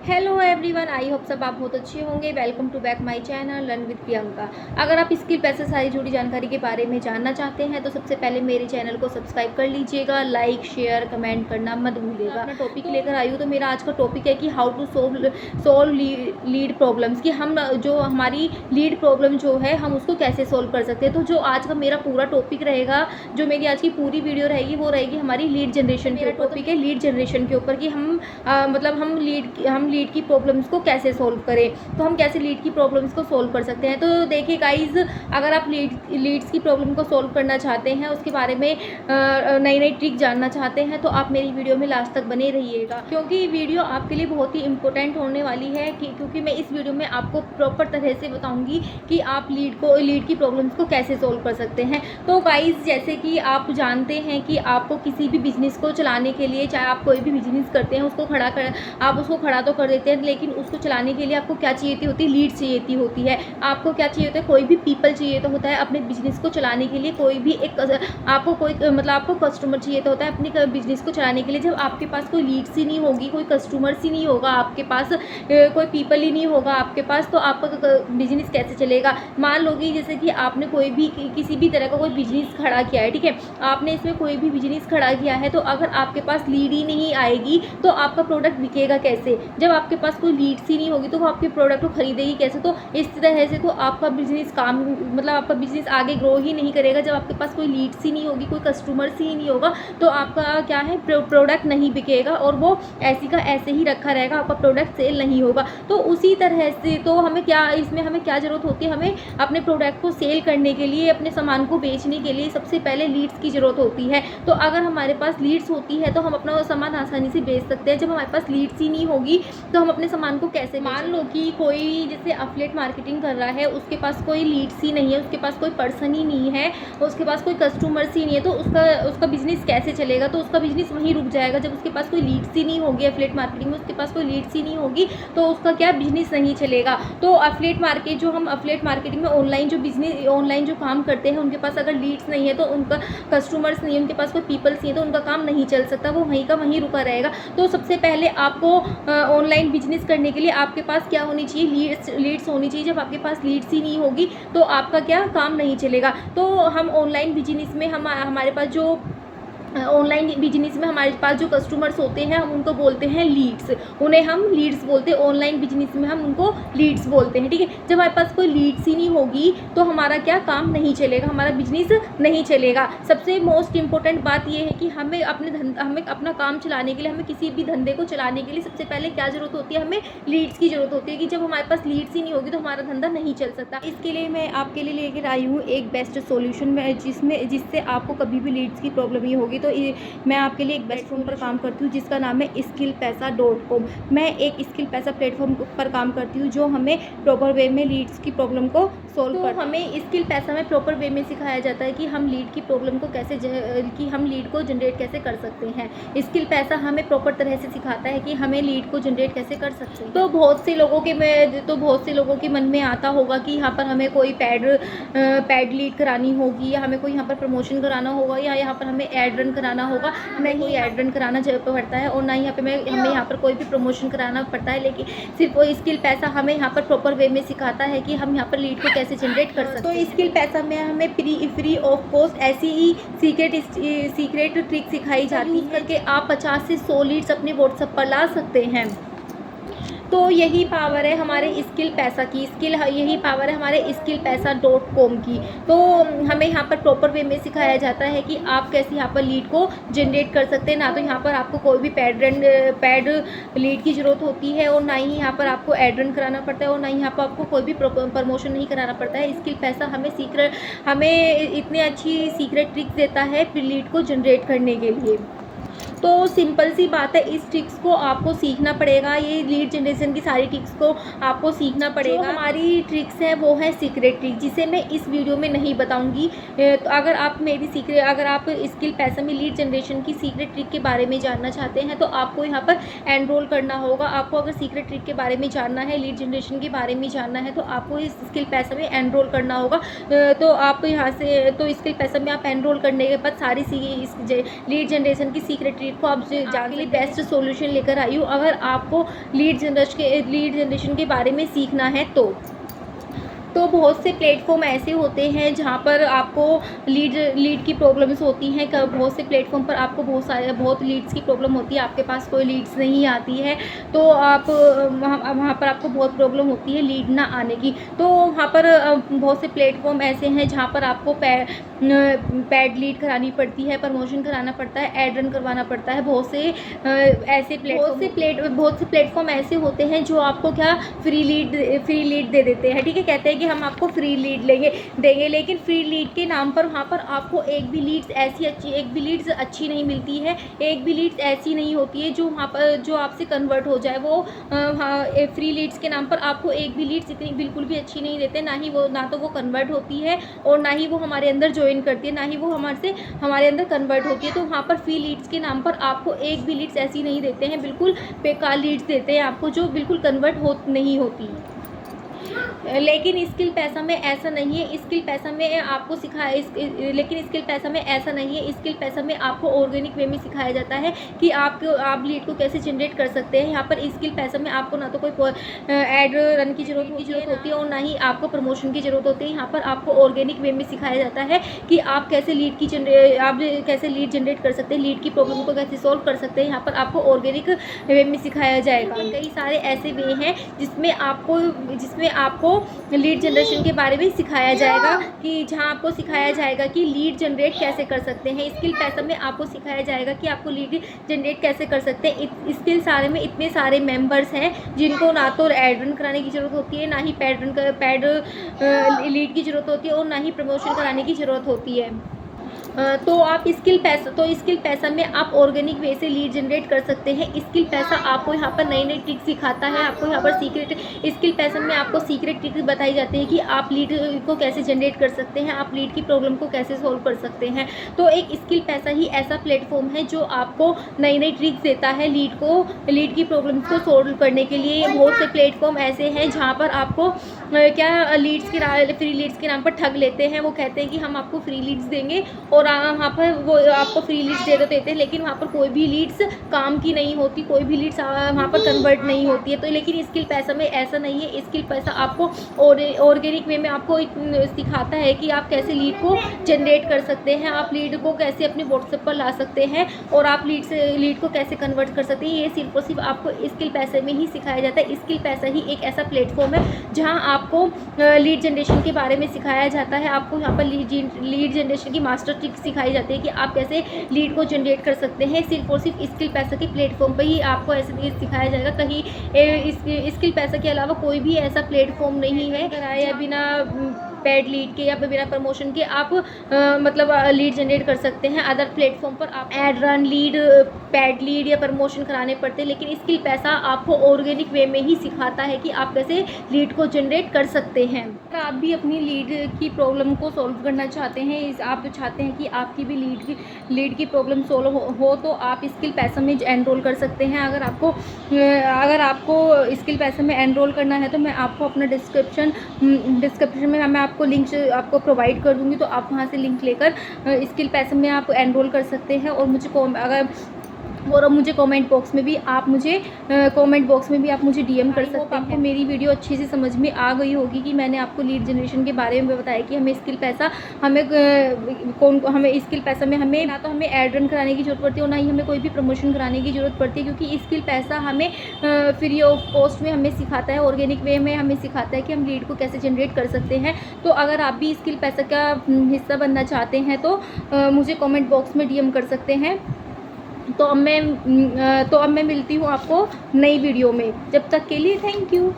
Hello everyone, I hope सब आप बहुत अच्छे होंगे। Welcome to back my channel learn with Priyanka. अगर आप स्किल पैसे सारी जुड़ी जानकारी के बारे में जानना चाहते हैं तो सबसे पहले मेरे चैनल को सब्सक्राइब कर लीजिएगा, लाइक शेयर कमेंट करना मत भूलिएगा। अपना टॉपिक लेकर आई हूँ, तो मेरा आज का टॉपिक है कि how to solve lead problems, कि हम जो हमारी लीड प्रॉब्लम जो है हम उसको कैसे सोल्व कर सकते हैं। तो जो आज का मेरा पूरा टॉपिक रहेगा, जो मेरी आज की पूरी वीडियो रहेगी वो रहेगी हमारी लीड जनरेशन के टॉपिक है, लीड जनरेशन के ऊपर, कि हम लीड की प्रॉब्लम्स को कैसे सोल्व करें। तो हम कैसे लीड की प्रॉब्लम्स को सोल्व कर सकते हैं। तो देखिए गाइज, अगर आप लीड्स की प्रॉब्लम को सोल्व करना चाहते हैं, उसके बारे में नई नई ट्रिक जानना चाहते हैं, तो आप मेरी वीडियो में लास्ट तक बने रहिएगा, क्योंकि वीडियो आपके लिए बहुत ही इंपॉर्टेंट होने वाली है। क्योंकि मैं इस वीडियो में आपको प्रॉपर तरह से बताऊंगी कि आप लीड की प्रॉब्लम्स को कैसे सोल्व कर सकते हैं। तो गाइज, जैसे कि आप जानते हैं कि आपको किसी भी बिजनेस को चलाने के लिए, चाहे आप कोई भी बिजनेस करते हैं, आप उसको खड़ा तो कर देते हैं, लेकिन उसको चलाने के लिए आपको क्या चाहिए होती है? लीड चाहिए होती है। आपको क्या चाहिए होता है? कोई भी पीपल चाहिए तो होता है अपने बिजनेस को चलाने के लिए। कोई भी एक आपको कस्टमर चाहिए तो होता है अपने बिजनेस को चलाने के लिए। जब आपके पास कोई लीड्स ही नहीं होगी, कोई कस्टमर्स ही नहीं होगा, आपके पास कोई पीपल ही नहीं होगा आपके पास, तो आपका बिजनेस कैसे चलेगा? मान लो कि जैसे कि आपने कोई भी किसी भी तरह का कोई बिजनेस खड़ा किया है, ठीक है, आपने इसमें कोई भी बिजनेस खड़ा किया है, तो अगर आपके पास लीड ही नहीं आएगी तो आपका प्रोडक्ट बिकेगा कैसे? जब आपके पास कोई लीड्स ही नहीं होगी तो वो आपके प्रोडक्ट को खरीदेगी कैसे? तो इस तरह से तो आपका बिजनेस आपका बिजनेस आगे ग्रो ही नहीं करेगा। जब आपके पास कोई लीड्स ही नहीं होगी, कोई कस्टमर्स ही नहीं होगा, तो आपका क्या है, प्रोडक्ट नहीं बिकेगा और वो ऐसी का ऐसे ही रखा रहेगा, आपका प्रोडक्ट सेल नहीं होगा। तो उसी तरह से तो हमें क्या ज़रूरत होती है? हमें अपने प्रोडक्ट को सेल करने के लिए, अपने सामान को बेचने के लिए सबसे पहले लीड्स की ज़रूरत होती है। तो अगर हमारे पास लीड्स होती है तो हम अपना सामान आसानी से बेच सकते हैं। जब हमारे पास लीड्स ही नहीं होगी तो हम अपने सामान को कैसे? मान लो कि कोई जैसे एफिलिएट मार्केटिंग कर रहा है, उसके पास कोई लीड्स ही नहीं है, उसके पास कोई पर्सन ही नहीं है, उसके पास कोई कस्टमर्स ही नहीं है, तो उसका बिजनेस कैसे चलेगा? तो उसका बिजनेस वहीं रुक जाएगा। जब उसके पास कोई लीड्स ही नहीं होगी, एफिलिएट मार्केटिंग में उसके पास कोई लीड्स ही नहीं होगी, तो उसका क्या, बिजनेस नहीं चलेगा। तो एफिलिएट मार्केटिंग में ऑनलाइन जो काम करते हैं, उनके पास अगर लीड्स नहीं है, तो उनका कस्टमर्स नहीं है, उनके पास कोई पीपल्स नहीं है, तो उनका काम नहीं चल सकता, वो वहीं का वहीं रुका रहेगा। तो सबसे पहले आपको ऑनलाइन बिजनेस करने के लिए आपके पास क्या होनी चाहिए? लीड्स होनी चाहिए। जब आपके पास लीड्स ही नहीं होगी तो आपका क्या, काम नहीं चलेगा। तो हम ऑनलाइन बिजनेस में हमारे पास जो कस्टमर्स होते हैं, हम उनको बोलते हैं लीड्स, उन्हें हम लीड्स बोलते हैं। ऑनलाइन बिजनेस में हम उनको लीड्स बोलते हैं, ठीक है। जब हमारे पास कोई लीड्स ही नहीं होगी तो हमारा क्या, काम नहीं चलेगा, हमारा बिजनेस नहीं चलेगा। सबसे मोस्ट इंपॉर्टेंट बात यह है कि हमें अपना काम चलाने के लिए, हमें किसी भी धंधे को चलाने के लिए सबसे पहले क्या ज़रूरत होती है? हमें लीड्स की ज़रूरत होती है। कि जब हमारे पास लीड्स ही नहीं होगी तो हमारा धंधा नहीं चल सकता। इसके लिए मैं आपके लिए लेकर आई हूँ एक बेस्ट सोल्यूशन में, जिससे आपको कभी भी लीड्स की प्रॉब्लम नहीं होगी। तो मैं आपके लिए एक प्लेटफॉर्म पर काम करती हूँ जिसका नाम है skillpesa.com। मैं एक स्किल पैसा प्लेटफॉर्म पर काम करती हूँ जो हमें प्रॉपर वे में लीड्स की प्रॉब्लम को सोल्व कर, हमें स्किल पैसा में प्रॉपर वे में सिखाया जाता है कि हम लीड की प्रॉब्लम को हम लीड को जनरेट कैसे कर सकते हैं। स्किल पैसा हमें प्रॉपर तरह से सिखाता है कि हमें लीड को जनरेट कैसे कर सकते हैं। तो बहुत से लोगों के मन में आता होगा कि यहाँ पर हमें कोई पैड लीड करानी होगी, या हमें कोई यहाँ पर प्रमोशन कराना होगा, या यहाँ पर हमें एड रन कराना होगा। नहीं, कोई एड रन कराना पड़ता है और ना ही हमें यहाँ पर कोई भी प्रमोशन कराना पड़ता है, लेकिन सिर्फ वो स्किल पैसा हमें यहाँ पर प्रॉपर वे में सिखाता है कि हम यहाँ पर लीड को कैसे जनरेट कर सकते हैं। तो स्किल पैसा में हमें फ्री ऑफ कॉस्ट ऐसी ही सीक्रेट ट्रिक सिखाई जाती है करके आप 50 से 100 लीड्स अपने व्हाट्सएप पर ला सकते हैं। तो यही पावर है हमारे स्किल पैसा की, यही पावर है हमारे skillpesa.com की। तो हमें यहाँ पर प्रॉपर वे में सिखाया जाता है कि आप कैसे यहाँ पर लीड को जनरेट कर सकते हैं। ना तो यहाँ पर आपको कोई भी पैड लीड की ज़रूरत होती है, और ना ही यहाँ पर आपको एड रन कराना पड़ता है, और ना ही यहाँ पर आपको कोई भी प्रमोशन नहीं कराना पड़ता है। स्किल पैसा हमें इतनी अच्छी सीक्रेट ट्रिक्स देता है लीड को जनरेट करने के लिए। तो सिंपल सी बात है, इस ट्रिक्स को आपको सीखना पड़ेगा। ये लीड जनरेशन की सारी ट्रिक्स को आपको सीखना पड़ेगा। जो हमारी ट्रिक्स है वो है सीक्रेट ट्रिक, जिसे मैं इस वीडियो में नहीं बताऊंगी। तो अगर आप स्किल पैसा में लीड जनरेशन की सीक्रेट ट्रिक के बारे में जानना चाहते हैं तो आपको यहाँ पर एनरोल करना होगा। आपको अगर सीक्रेट ट्रिक के बारे में जानना है, लीड जनरेशन के बारे में जानना है, तो आपको इस स्किल पैसा में एनरोल करना होगा। तो स्किल पैसा में आप एनरोल करने के बाद सारी लीड जनरेशन की सीक्रेट ट्रिक को आप जाके लिए बेस्ट सॉल्यूशन लेकर आई हूँ। अगर आपको लीड जनरेशन के बारे में सीखना है तो बहुत से प्लेटफॉर्म ऐसे होते हैं जहाँ पर आपको लीड की प्रॉब्लम्स होती हैं। बहुत से प्लेटफॉर्म पर आपको बहुत लीड्स की प्रॉब्लम होती है, आपके पास कोई लीड्स नहीं आती है, तो आप वहाँ पर आपको बहुत प्रॉब्लम होती है लीड ना आने की। तो वहाँ पर बहुत से प्लेटफॉर्म ऐसे हैं जहाँ पर आपको पैड लीड करानी पड़ती है, प्रमोशन कराना पड़ता है, एड रन करवाना पड़ता है। बहुत से प्लेटफॉर्म ऐसे होते हैं जो आपको क्या फ्री लीड दे देते हैं। ठीक है, कहते हैं कि हम आपको फ्री लीड देंगे, लेकिन फ्री लीड के नाम पर वहाँ पर आपको एक भी लीड्स अच्छी नहीं मिलती है, एक भी लीड्स ऐसी नहीं होती है जो वहाँ पर जो आपसे कन्वर्ट हो जाए। वो फ्री लीड्स के नाम पर आपको एक भी लीड्स इतनी बिल्कुल भी अच्छी नहीं देते, ना तो वो कन्वर्ट होती है और ना ही वो हमारे अंदर ज्वाइन करती है, ना ही वो हमारे अंदर कन्वर्ट होती है। तो वहाँ पर फ्री लीड्स के नाम पर आपको एक भी लीड्स ऐसी नहीं देते हैं, बिल्कुल बेकार लीड्स देते हैं आपको जो बिल्कुल कन्वर्ट नहीं होती है। लेकिन स्किल पैसा में ऐसा नहीं है। स्किल पैसा में आपको लेकिन स्किल पैसा में ऐसा नहीं है। स्किल पैसा में आपको ऑर्गेनिक वे में सिखाया जाता है कि आप लीड को कैसे जनरेट कर सकते हैं। यहाँ पर स्किल पैसा में आपको ना तो कोई एड रन की जरूरत होती है और ना ही आपको प्रमोशन की ज़रूरत होती है। यहाँ पर आपको ऑर्गेनिक वे में सिखाया जाता है कि आप कैसे लीड जनरेट कर सकते हैं, लीड की प्रॉब्लम को कैसे सॉल्व कर सकते हैं। यहाँ पर आपको ऑर्गेनिक वे में सिखाया जाएगा। कई सारे ऐसे वे हैं जिसमें आपको लीड जनरेशन के बारे में सिखाया जाएगा, कि जहां आपको सिखाया जाएगा कि लीड जनरेट कैसे कर सकते हैं। स्किल पैसा में आपको सिखाया जाएगा कि आपको लीड जनरेट कैसे कर सकते हैं। स्किल सारे में इतने सारे मेंबर्स हैं जिनको ना तो एड रन कराने की ज़रूरत होती है, ना ही पैड लीड की ज़रूरत होती है और ना ही प्रमोशन कराने की ज़रूरत होती है। तो स्किल पैसा में आप ऑर्गेनिक वे से लीड जनरेट कर सकते हैं। स्किल पैसा आपको यहाँ पर नई ट्रिक सिखाता है। आपको यहाँ पर स्किल पैसा में आपको सीक्रेट ट्रिक बताई जाती है कि आप लीड को कैसे जनरेट कर सकते हैं, आप लीड की प्रॉब्लम को कैसे सॉल्व कर सकते हैं। तो एक स्किल पैसा ही ऐसा प्लेटफॉर्म है जो आपको नई ट्रिक्स देता है लीड की प्रॉब्लम्स को सॉल्व करने के लिए। बहुत से प्लेटफॉर्म ऐसे हैं जहाँ पर आपको फ्री लीड्स के नाम पर ठग लेते हैं। वो कहते हैं कि हम आपको फ्री लीड्स देंगे और वहाँ पर वो आपको फ्री लीड्स दे देते हैं, लेकिन वहाँ पर कोई भी लीड्स काम की नहीं होती, कोई भी लीड्स वहाँ पर कन्वर्ट नहीं होती है। तो लेकिन स्किल पैसा में ऐसा नहीं है। स्किल पैसा आपको ऑर्गेनिक वे में आपको सिखाता है कि आप कैसे लीड को जनरेट कर सकते हैं, आप लीड को कैसे अपने व्हाट्सएप पर ला सकते हैं और आप लीड को कैसे कन्वर्ट कर सकते हैं। ये सिर्फ और सिर्फ आपको स्किल पैसे में ही सिखाया जाता है। स्किल पैसा ही एक ऐसा प्लेटफॉर्म है जहाँ आपको लीड जनरेशन के बारे में सिखाया जाता है। आपको यहाँ पर लीड जनरेशन की मास्टर ट्रिक सिखाई जाती है कि आप कैसे लीड को जनरेट कर सकते हैं। सिर्फ और सिर्फ स्किल पैसा के प्लेटफॉर्म पर ही आपको ऐसे सिखाया जाएगा। कहीं स्किल पैसा के अलावा कोई भी ऐसा प्लेटफॉर्म नहीं है या बिना पैड लीड के या बिना प्रमोशन के आप लीड जनरेट कर सकते हैं। अदर प्लेटफॉर्म पर आप ad run lead, pad lead या प्रमोशन कराने पड़ते हैं, लेकिन स्किल पैसा आपको ऑर्गेनिक वे में ही सिखाता है कि आप कैसे लीड को जनरेट कर सकते हैं। अगर आप भी अपनी लीड की प्रॉब्लम को सॉल्व करना चाहते हैं, आप चाहते हैं कि आपकी भी लीड की प्रॉब्लम सॉल्व हो तो आप स्किल पैसा में एनरोल कर सकते हैं। अगर आपको स्किल पैसा में एनरोल करना है तो मैं आपको अपना डिस्क्रिप्शन में मैं आपको लिंक आपको प्रोवाइड कर दूंगी, तो आप वहाँ से लिंक लेकर स्किल पैसा में आप एनरोल कर सकते हैं। और मुझे कमेंट बॉक्स में भी आप मुझे डीएम कर सकते हैं। आपको मेरी वीडियो अच्छे से समझ में आ गई होगी कि मैंने आपको लीड जनरेशन के बारे में बताया कि हमें स्किल पैसा में ना तो हमें एड रन कराने की ज़रूरत पड़ती है और ना ही हमें कोई भी प्रमोशन कराने की ज़रूरत पड़ती है, क्योंकि स्किल पैसा हमें फ्री ऑफ कॉस्ट में हमें सिखाता है, ऑर्गेनिक वे में हमें सिखाता है कि हम लीड को कैसे जनरेट कर सकते हैं। तो अगर आप भी स्किल पैसा का हिस्सा बनना चाहते हैं तो मुझे कमेंट बॉक्स में डीएम कर सकते हैं। तो अब मैं मिलती हूँ आपको नई वीडियो में। जब तक के लिए थैंक यू।